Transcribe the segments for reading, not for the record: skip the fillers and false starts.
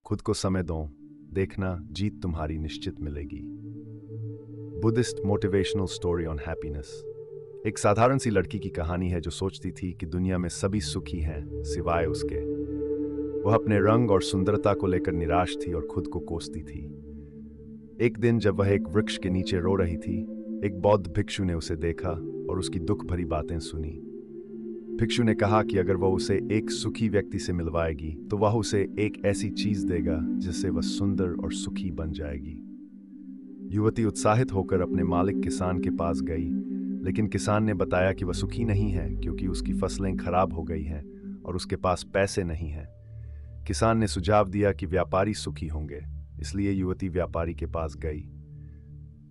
खुद को समय दो, देखना जीत तुम्हारी निश्चित मिलेगी। Buddhist motivational story on happiness. एक साधारण सी लड़की की कहानी है जो सोचती थी कि दुनिया में सभी सुखी हैं सिवाय उसके। वह अपने रंग और सुंदरता को लेकर निराश थी और खुद को कोसती थी। एक दिन जब वह एक वृक्ष के नीचे रो रही थी, एक बौद्ध भिक्षु ने उसे देखा और उसकी दुख भरी बातें सुनी। भिक्षु ने कहा कि अगर वह उसे एक सुखी व्यक्ति से मिलवाएगी तो वह उसे एक ऐसी चीज देगा जिससे वह सुंदर और सुखी बन जाएगी। युवती उत्साहित होकर अपने मालिक किसान के पास गई, लेकिन किसान ने बताया कि वह सुखी नहीं है क्योंकि उसकी फसलें खराब हो गई हैं और उसके पास पैसे नहीं हैं। किसान ने सुझाव दिया कि व्यापारी सुखी होंगे, इसलिए युवती व्यापारी के पास गई।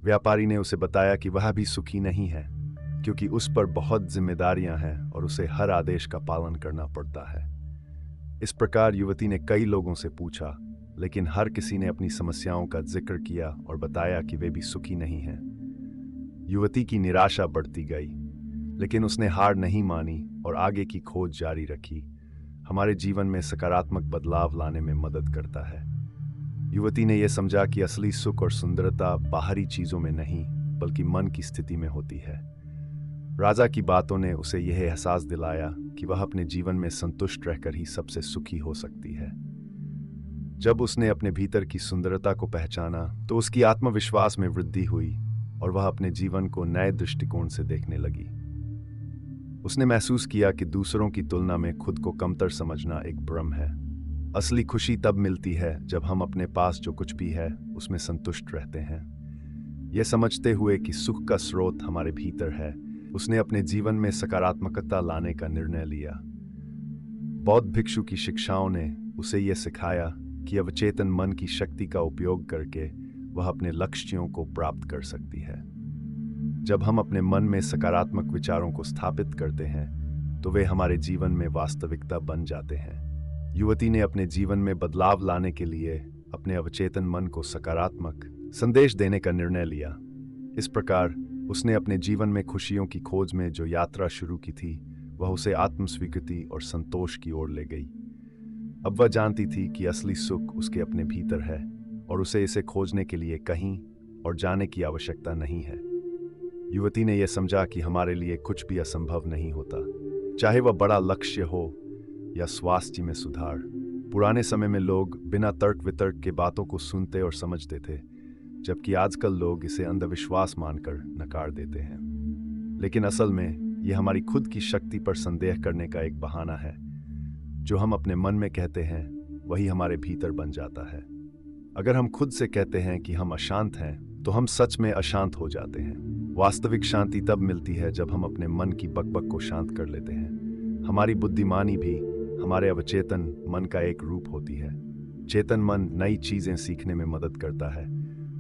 व्यापारी ने उसे बताया कि वह भी सुखी नहीं है क्योंकि उस पर बहुत जिम्मेदारियां हैं और उसे हर आदेश का पालन करना पड़ता है। इस प्रकार युवती ने कई लोगों से पूछा, लेकिन हर किसी ने अपनी समस्याओं का जिक्र किया और बताया कि वे भी सुखी नहीं हैं। युवती की निराशा बढ़ती गई, लेकिन उसने हार नहीं मानी और आगे की खोज जारी रखी। हमारे जीवन में सकारात्मक बदलाव लाने में मदद करता है। युवती ने यह समझा कि असली सुख और सुंदरता बाहरी चीजों में नहीं बल्कि मन की स्थिति में होती है। राजा की बातों ने उसे यह एहसास दिलाया कि वह अपने जीवन में संतुष्ट रहकर ही सबसे सुखी हो सकती है। जब उसने अपने भीतर की सुंदरता को पहचाना तो उसकी आत्मविश्वास में वृद्धि हुई और वह अपने जीवन को नए दृष्टिकोण से देखने लगी। उसने महसूस किया कि दूसरों की तुलना में खुद को कमतर समझना एक भ्रम है। असली खुशी तब मिलती है जब हम अपने पास जो कुछ भी है उसमें संतुष्ट रहते हैं। यह समझते हुए कि सुख का स्रोत हमारे भीतर है, उसने अपने जीवन में सकारात्मकता लाने का निर्णय लिया। बौद्ध भिक्षु की शिक्षाओं ने उसे यह सिखाया कि अवचेतन मन की शक्ति का उपयोग करके वह अपने लक्ष्यों को प्राप्त कर सकती है। जब हम अपने मन में सकारात्मक विचारों को स्थापित करते हैं तो वे हमारे जीवन में वास्तविकता बन जाते हैं। युवती ने अपने जीवन में बदलाव लाने के लिए अपने अवचेतन मन को सकारात्मक संदेश देने का निर्णय लिया। इस प्रकार उसने अपने जीवन में खुशियों की खोज में जो यात्रा शुरू की थी वह उसे आत्मस्वीकृति और संतोष की ओर ले गई। अब वह जानती थी कि असली सुख उसके अपने भीतर है और उसे इसे खोजने के लिए कहीं और जाने की आवश्यकता नहीं है। युवती ने यह समझा कि हमारे लिए कुछ भी असंभव नहीं होता, चाहे वह बड़ा लक्ष्य हो या स्वास्थ्य में सुधार। पुराने समय में लोग बिना तर्क वितर्क के बातों को सुनते और समझते थे, जबकि आजकल लोग इसे अंधविश्वास मानकर नकार देते हैं। लेकिन असल में यह हमारी खुद की शक्ति पर संदेह करने का एक बहाना है। जो हम अपने मन में कहते हैं वही हमारे भीतर बन जाता है। अगर हम खुद से कहते हैं कि हम अशांत हैं तो हम सच में अशांत हो जाते हैं। वास्तविक शांति तब मिलती है जब हम अपने मन की बकबक को शांत कर लेते हैं। हमारी बुद्धिमानी भी हमारे अवचेतन मन का एक रूप होती है। चेतन मन नई चीजें सीखने में मदद करता है,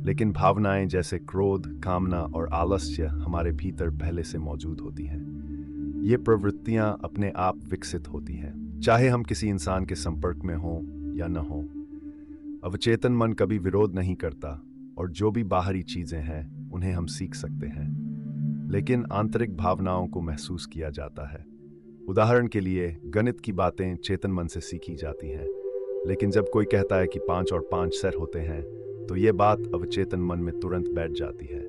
लेकिन भावनाएं जैसे क्रोध, कामना और आलस्य हमारे भीतर पहले से मौजूद होती हैं। ये प्रवृत्तियां अपने आप विकसित होती हैं, चाहे हम किसी इंसान के संपर्क में हों या न हों। अवचेतन मन कभी विरोध नहीं करता और जो भी बाहरी चीजें हैं उन्हें हम सीख सकते हैं, लेकिन आंतरिक भावनाओं को महसूस किया जाता है। उदाहरण के लिए गणित की बातें चेतन मन से सीखी जाती हैं, लेकिन जब कोई कहता है कि 5 और 5 सर होते हैं तो ये बात अवचेतन मन में तुरंत बैठ जाती है।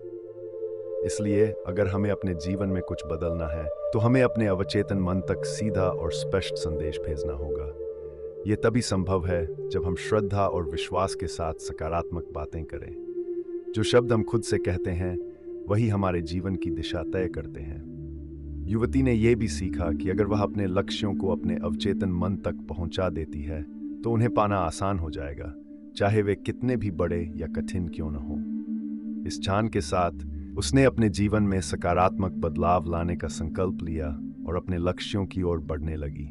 इसलिए अगर हमें अपने जीवन में कुछ बदलना है तो हमें अपने अवचेतन मन तक सीधा और स्पष्ट संदेश भेजना होगा। ये तभी संभव है जब हम श्रद्धा और विश्वास के साथ सकारात्मक बातें करें। जो शब्द हम खुद से कहते हैं वही हमारे जीवन की दिशा तय करते हैं। युवती ने यह भी सीखा कि अगर वह अपने लक्ष्यों को अपने अवचेतन मन तक पहुंचा देती है तो उन्हें पाना आसान हो जाएगा, चाहे वे कितने भी बड़े या कठिन क्यों न हों। इस जान के साथ उसने अपने जीवन में सकारात्मक बदलाव लाने का संकल्प लिया और अपने लक्ष्यों की ओर बढ़ने लगी।